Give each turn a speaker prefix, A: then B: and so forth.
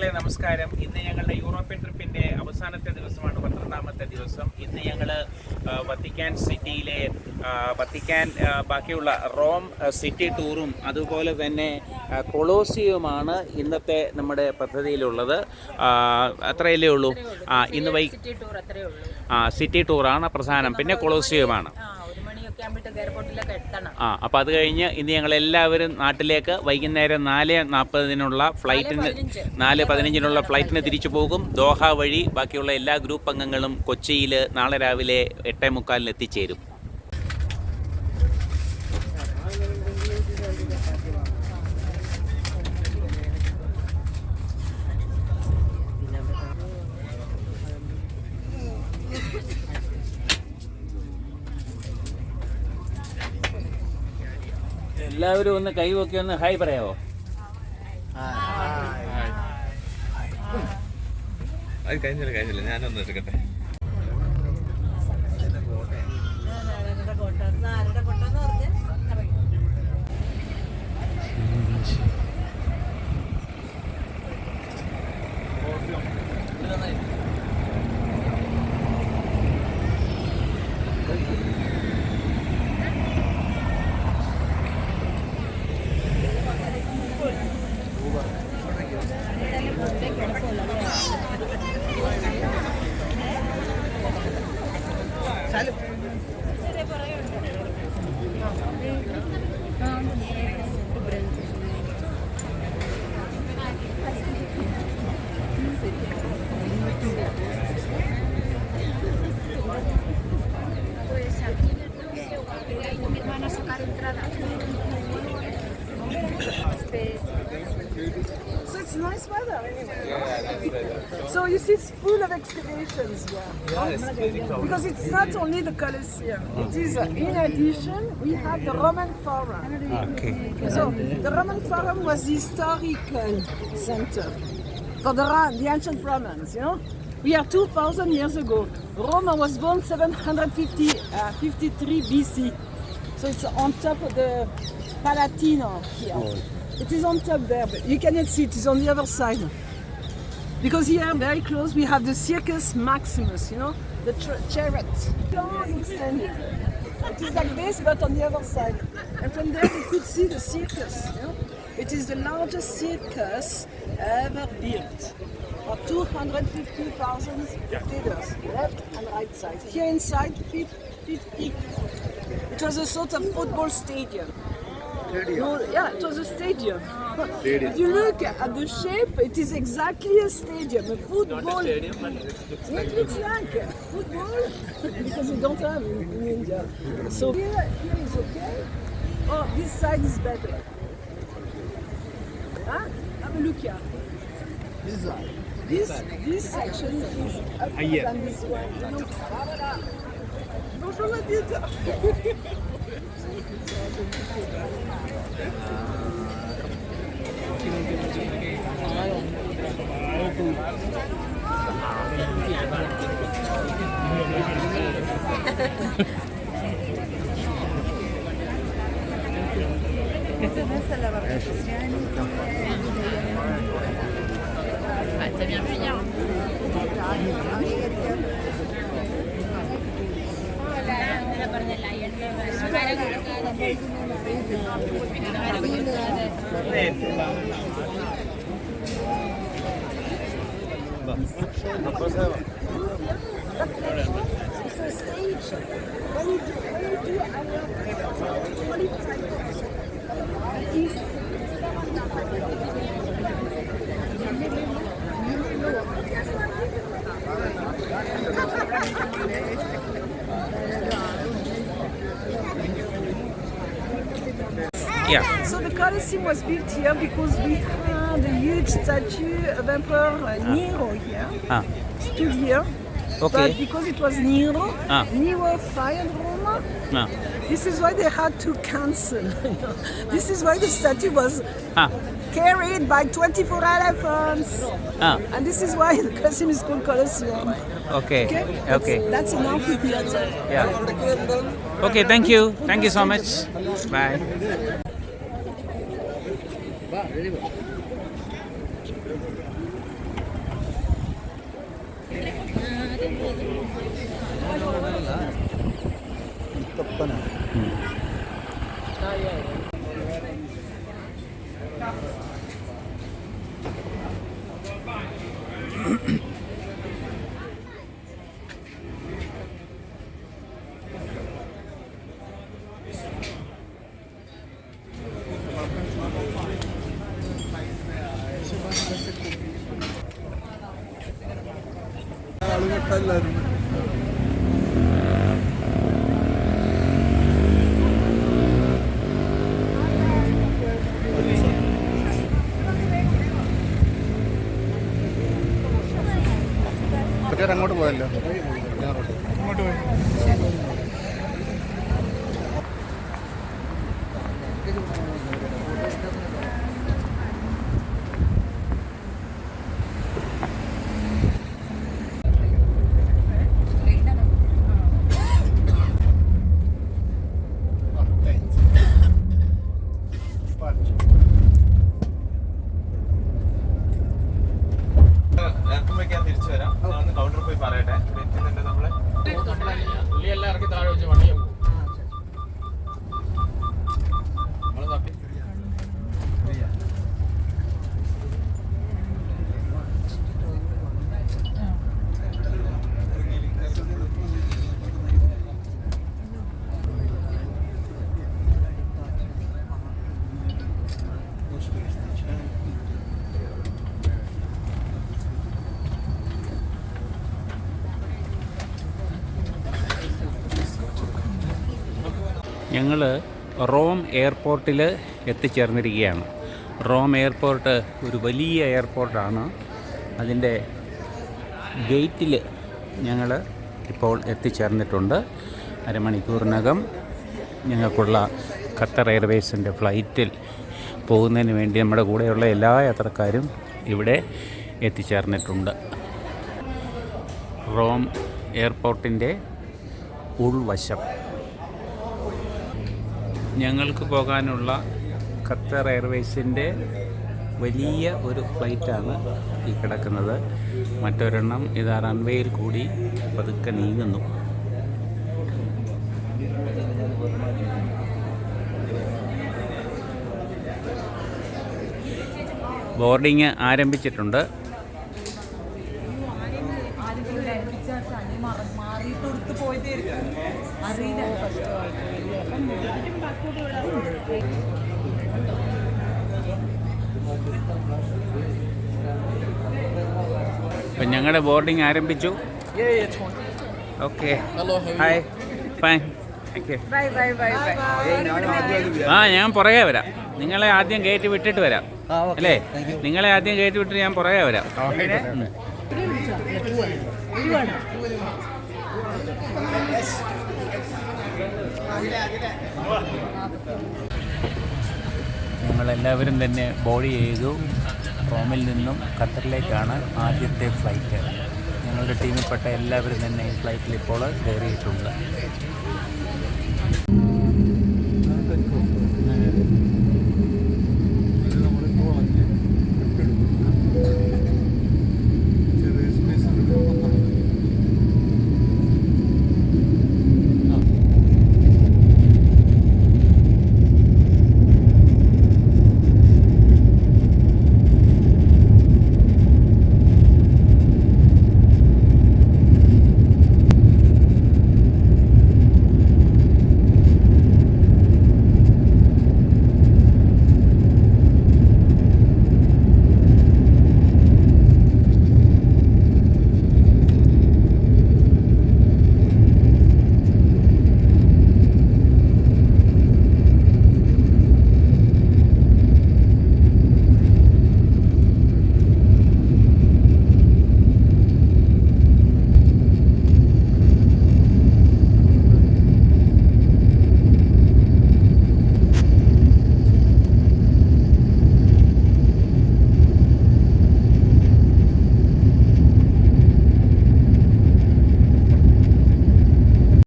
A: സുഹൃത്തുക്കളെ നമസ്കാരം. ഇന്ന് ഞങ്ങളുടെ യൂറോപ്യൻ ട്രിപ്പിൻ്റെ അവസാനത്തെ ദിവസമാണ്, 12ാമത്തെ ദിവസം. ഇന്ന് ഞങ്ങൾ വത്തിക്കാൻ സിറ്റിയിലെ ബാക്കിയുള്ള റോം സിറ്റി ടൂറും അതുപോലെ തന്നെ കൊളോസിയവുമാണ് ഇന്നത്തെ നമ്മുടെ പദ്ധതിയിലുള്ളത്. അത്രയല്ലേ ഉള്ളൂ. ഇന്ന് സിറ്റി ടൂറാണ് പ്രധാനം, പിന്നെ കൊളോസിയവുമാണ്. അപ്പോൾ അത് കഴിഞ്ഞ് ഇന്ന് ഞങ്ങളെല്ലാവരും നാട്ടിലേക്ക് വൈകുന്നേരം 4:40 ഫ്ലൈറ്റിന് 4:15 ഫ്ലൈറ്റിന് തിരിച്ചു പോകും. ദോഹ വഴി ബാക്കിയുള്ള എല്ലാ ഗ്രൂപ്പ് അംഗങ്ങളും കൊച്ചിയിൽ നാളെ രാവിലെ 8:45 എത്തിച്ചേരും. എല്ലാവരും ഒന്ന് കൈവൊക്കെ ഒന്ന് ഹായ് പറയാവോ?
B: അത് കഴിഞ്ഞില്ല ഞാനൊന്ന് എടുക്കട്ടെ.
C: So it's nice weather anyway. So you see it's full of excavations here. Because it's not only the Colosseum. It is, in addition, we have the Roman Forum.
A: Okay.
C: So the Roman Forum was the historical center for the ancient Romans, you know. We are 2,000 years ago. Rome was born 753 BC. So it's on top of the Palatino here. It is on top there, but you cannot see it. It's on the other side. Because here, very close, we have the Circus Maximus, you know, the chariot. Long extended. It is like this, but on the other side. And from there, you could see the circus. You know? It is the largest circus ever built. For 250,000 spectators, left and right side. Here inside, 50. It was a sort of football stadium. No, yeah, it was a stadium. If you look at the shape, it is exactly a stadium, a football. Not a stadium, but it looks like football because we don't have in India. So here is okay. Oh, this side is better. Huh? Have a look here. This side. This section is up than this one. Bonjour la diète. It's a stage. When you do
A: Yeah.
C: So the Colosseum was built here because we had a huge statue of Emperor Nero here. Stood here.
A: Okay.
C: But because it was Nero, Nero fired Roma. This is why they had to cancel. This is why the statue was carried by 24 elephants. And this is why the Colosseum is called Colosseum.
A: Okay.
C: That's an amphitheater.
A: Yeah. Okay, thank you. Thank you so much. Bye.
D: അങ്ങോട്ട് പോയല്ലോ, അങ്ങോട്ട് പോയി.
B: എപ്പം വെക്കാൻ തിരിച്ചു വരാം. ഞാൻ കൗണ്ടറിൽ പോയി പറയട്ടെ. എത്തുന്നുണ്ട് നമ്മള്
E: എല്ലാം ഇറക്കി താഴെ വെച്ച് വണ്ടിയെ പോകും.
A: ഞങ്ങൾ റോം എയർപോർട്ടിൽ എത്തിച്ചേർന്നിരിക്കുകയാണ്. റോം എയർപോർട്ട് ഒരു വലിയ എയർപോർട്ടാണ്. അതിൻ്റെ ഗേറ്റിൽ ഞങ്ങൾ ഇപ്പോൾ എത്തിച്ചേർന്നിട്ടുണ്ട്. അരമണിക്കൂറിനകം ഞങ്ങൾക്കുള്ള ഖത്തർ എയർവേസിൻ്റെ ഫ്ലൈറ്റിൽ പോകുന്നതിന് വേണ്ടി നമ്മുടെ കൂടെയുള്ള എല്ലാ യാത്രക്കാരും ഇവിടെ എത്തിച്ചേർന്നിട്ടുണ്ട്. റോം എയർപോർട്ടിൻ്റെ ഉൾവശം. ഞങ്ങൾക്ക് പോകാനുള്ള ഖത്തർ എയർവേസിൻ്റെ വലിയ ഒരു ഫ്ലൈറ്റാണ് ഈ കിടക്കുന്നത്. മറ്റൊരെണ്ണം ഇതാ റൺവേയിൽ കൂടി പതുക്കെ നീങ്ങുന്നു. ബോർഡിങ് ആരംഭിച്ചിട്ടുണ്ട്. അപ്പം ഞങ്ങളുടെ ബോർഡിങ് ആരംഭിച്ചു. Okay, hi, fine, thank you. ആ, ഞാൻ പുറകെ വരാം. നിങ്ങളെ ആദ്യം ഗേറ്റ് വിട്ടിട്ട് വരാം അല്ലേ? നിങ്ങളെ ആദ്യം ഗേറ്റ് വിട്ടിട്ട് ഞാൻ പുറകെ വരാം. ഞങ്ങളെല്ലാവരും തന്നെ ബോർഡ് ചെയ്തു. റോമിൽ നിന്നും ഖത്തറിലേക്കാണ് ആദ്യത്തെ ഫ്ലൈറ്റ്. ഞങ്ങളുടെ ടീമിൽപ്പെട്ട എല്ലാവരും തന്നെ ഈ ഫ്ലൈറ്റിൽ ഇപ്പോൾ കയറിയിട്ടുണ്ട്.